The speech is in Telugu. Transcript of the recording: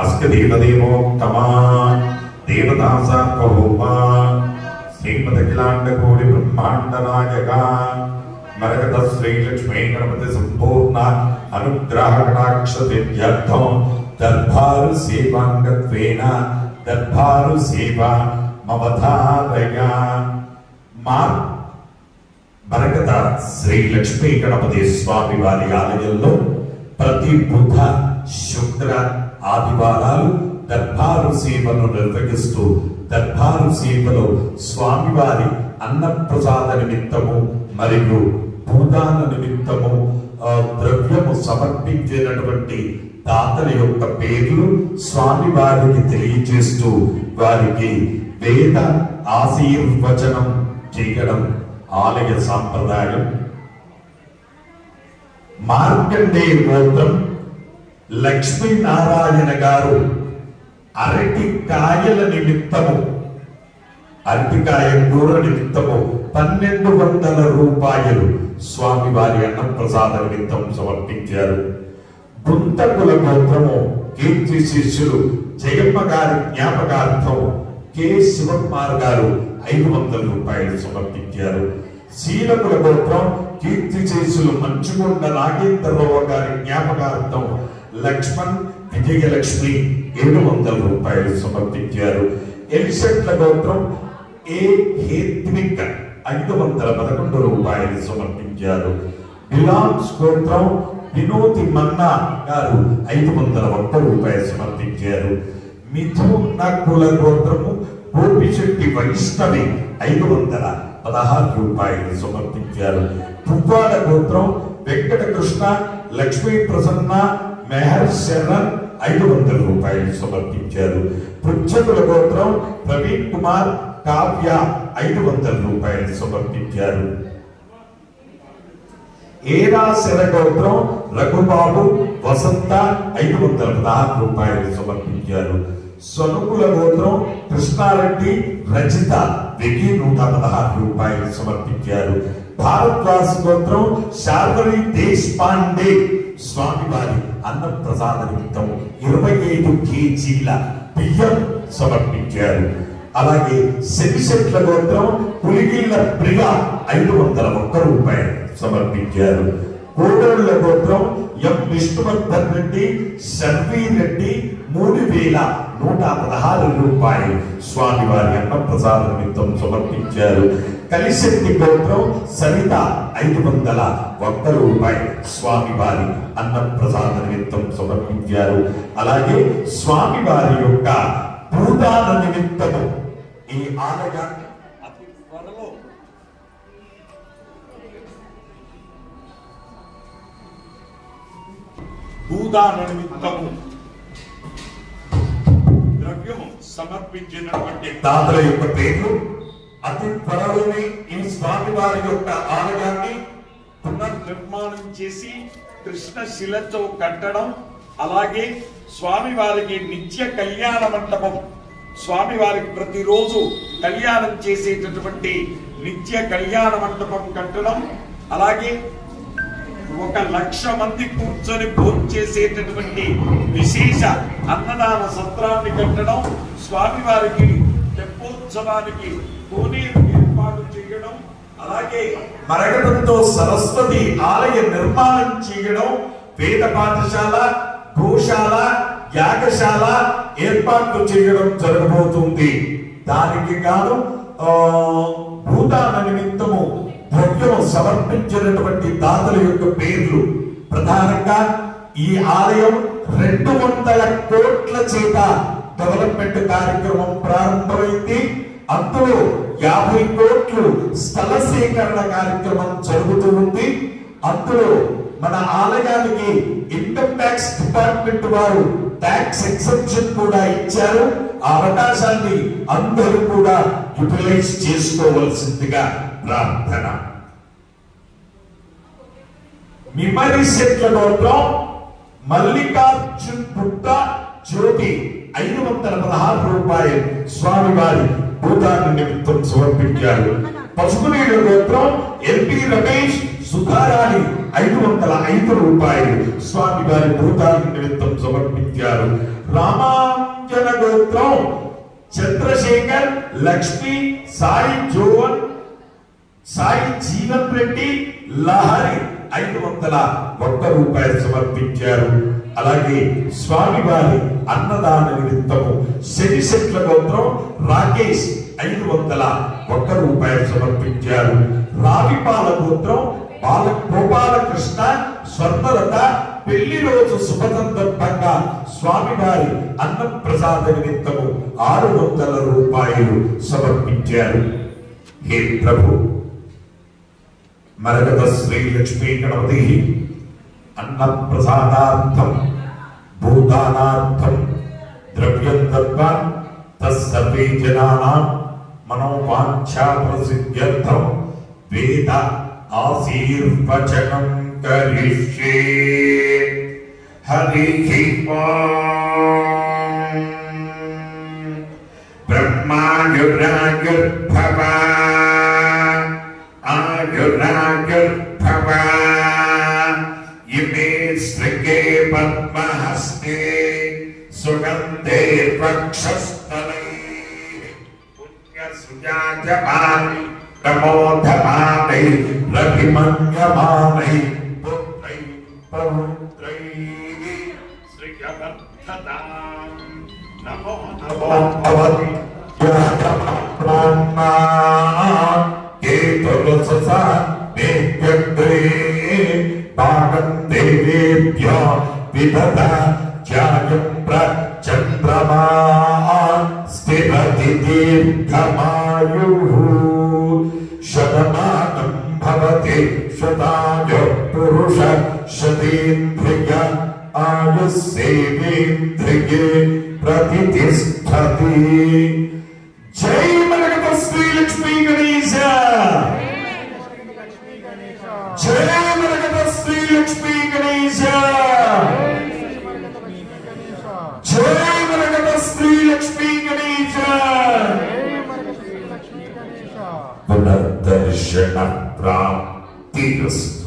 అస్క దేవదేవోత్తమా దేవతా సార్వభౌమా శ్రీమదఖిలాండ కోటి బ్రహ్మాండ నాయక మరకత శ్రీ లక్ష్మీ గణపతి సంపూర్ణ అనుగ్రహ కటాక్ష సిద్ధ్యర్థం దర్బారు సేవాంగత్వేన దర్బారు సేవ మవధారయ మరకత శ్రీ లక్ష్మీ గణపతి స్వామి వారి ఆలయంలో ప్రతి బుధ శుక్ర ఆదివారాలు దర్బారు సేవను నిర్వహిస్తూ దర్బారు సేవలో స్వామివారి అన్నప్రసాద నిమిత్తము మరియు భూదాన నిమిత్తము ద్రవ్యము సమర్పించేటటువంటి దాతల యొక్క పేర్లు స్వామివారికి తెలియజేస్తూ వారికి వేద ఆశీర్వచనం చేయడం ఆలయ సాంప్రదాయం. మార్కండేయ గోత్రం లక్ష్మీనారాయణ గారు అరటి కాయల నిమిత్తము అరటికాయ కూర నిమిత్తము 1200 రూపాయలు స్వామివారి అన్నప్రసాద నిమిత్తం సమర్పించారు. బుంతకుల గోత్రము కీర్తి శిష్యులు జయమ్మ గారి జ్ఞాపకార్థం కె శివకుమార్ గారు 500 రూపాయలు సమర్పించారు. శీలకుల గోత్రం కీర్తి శిష్యులు మంచుకొండ నాగేంద్రరావు గారి జ్ఞాపకార్థం లక్ష్మణ్ విజయలక్ష్మి 700 రూపాయలు సమర్పించారు. ఎలిసెట్ల గోత్రం ఏ హేత్విక్ 511 రూపాయలు సమర్పించారు. బిలాన్స్ గోత్రం వినోది మన్నా గారు 501 రూపాయలు సమర్పించారు. మిథున కుల గోత్రము గోపిశెట్టి వైష్ణవి 516 రూపాయలు సమర్పించారు. పువ్వాడ గోత్రం వెంకటకృష్ణ లక్ష్మీ ప్రసన్న మెహర్ శరణ్ 500 రూపాయలు సమర్పించారు. పృచ్ఛకుల గోత్రం ప్రవీణ్ కుమార్ కావ్య 500 రూపాయలు సమర్పించారు. ఏరాశర గోత్రం రఘుబాబు వసంత 516 రూపాయలు సమర్పించారు. సొనుకుల గోత్రం కృష్ణారెడ్డి రజిత 116 రూపాయలు సమర్పించారు. భారద్వాజ్ గోత్రం శార్వరి దేశ్ పాండే స్వామివారి అన్నప్రసాద నిమిత్తం 25 కేజీల బియ్యం సమర్పించారు. అలాగే శనిశెట్ల గోత్రం పులిగిళ్ళ ప్రియ 501 రూపాయలు సమర్పించారు. కోడళ్ళ గోత్రం ఎం విష్ణువర్ధన్ రెడ్డి శర్వీ రెడ్డి 3116 రూపాయలు స్వామివారి అన్నప్రసాద నిమిత్తం సమర్పించారు. కలిశెట్టి గోత్రం సరిత 501 రూపాయలు స్వామివారి అన్నప్రసాద నిమిత్తం సమర్పించారు. అలాగే స్వామివారి యొక్క భూదాన నిమిత్తము ఈ ఆలయాన్ని అతి త్వరలో భూదాన నిమిత్తము ద్రవ్యము సమర్పించినటువంటి దాతల యొక్క పేర్లు అతి త్వరలోనే ఈ స్వామివారి యొక్క ఆలయాన్ని పునర్నిర్మాణం చేసి కృష్ణశిలతో కట్టడం, అలాగే స్వామివారికి నిత్య కళ్యాణ మంటపం, స్వామివారికి ప్రతిరోజు కళ్యాణం చేసేటటువంటి నిత్య కళ్యాణ మంటపం కట్టడం, అలాగే 1,00,000 మంది కూర్చొని భోజనం చేసేటటువంటి విశేష అన్నదాన సత్రాన్ని కట్టడం, స్వామివారికి తెప్పోత్సవానికి కోనేరు ఏర్పాటు చేయడం, అలాగే మరగడంతో సరస్వతి ఆలయ నిర్మాణం చేయడం, వేద పాఠశాల, గోశాల, యాగశాల ఏర్పాట్లు చేయడం జరగబోతుంది. దానికి గాను భూదాన నిమిత్తము ద్రవ్యము సమర్పించినటువంటి దాతల యొక్క పేర్లు ప్రధానంగా ఈ ఆలయం 200 కోట్ల చేత డెవలప్మెంట్ కార్యక్రమం ప్రారంభమైంది. అందులో 50 కోట్లు స్థల సేకరణ కార్యక్రమం జరుగుతూ ఉంది. అందులో మన ఆలయానికి ఇన్కమ్ ట్యాక్స్ డిపార్ట్మెంట్ వారు ట్యాక్స్ ఎగ్జెంప్షన్ కూడా ఇచ్చారు. ఆ అవకాశాన్ని అందరూ కూడా యూటిలైజ్ చేసుకోవలసిందిగా ప్రార్థన. మిమరి సెట్ల గోత్రం మల్లికార్జున్ పుట్ట జ్యోతి 516 రూపాయలు స్వామివారి భూదాన నిమిత్తం సమర్పించారు. పసుపునీళ్ళ గోత్రం ఎల్పి రమేష్ సుధారాణి 505 రూపాయలు స్వామివారి భూదాన నిమిత్తం సమర్పించారు. రామాంజన గోత్రం చంద్రశేఖర్, లక్ష్మి, సాయి జోవన్, సాయి జీవన్ రెడ్డి, లహరి 501 రూపాయలు సమర్పించారు. అలాగే స్వామివారి అన్నదాన నిమిత్తము శనిశెట్ల గోత్రం రాకేష్ 501 రూపాయలు సమర్పించారు. రావిపాల గోత్రం గోపాలకృష్ణ, స్వర్ణలత పెళ్లి రోజు శుభ సందర్భంగా స్వామివారి అన్న ప్రసాద నిమిత్తము 600 రూపాయలు సమర్పించారు. హే ప్రభు, మరగత శ్రీ లక్ష్మీ గణపతి అన్న ప్రసాదార్థం భూదానార్థం ద్రవ్యం దత్వా తస్సర్వే జనానాం మనోవాంఛా ప్రసిద్ధ్యర్థం వేద ఆశీర్వచనం కరిష్యే. హరి ఓం. బ్రహ్మాయురాయుర్భవ ఆయురాయుర్భవ ఇమే శృంగే పద్మహస్తే సుగంధే వక్షస్థలై పుణ్యసుజాయమాని ప్రమోదమానై రవిమన్యమానై పుత్రై పౌత్రై శ్రీయవర్ధతాం నమో నమో భవతి యాతమప్రాణా కేతులససా దేవ్యగ్రే భాగం దేవేభ్యో విదత ధ్యాయం ప్రచంద్రమా స్థిరతి దీర్ఘమాయుః శతమానం భవతి శతాయు పురుష శతేంద్రియ ఆయుస్సేవేంద్రియే ప్రతిష్ఠతి. జై మరగత శ్రీ లక్ష్మీ గణేశ. జై మరగత శ్రీ లక్ష్మీ గణేశ. జై మరగత శ్రీ లక్ష్మీ గణేశ. పునర్దర్శన ప్రాప్తిరస్తు.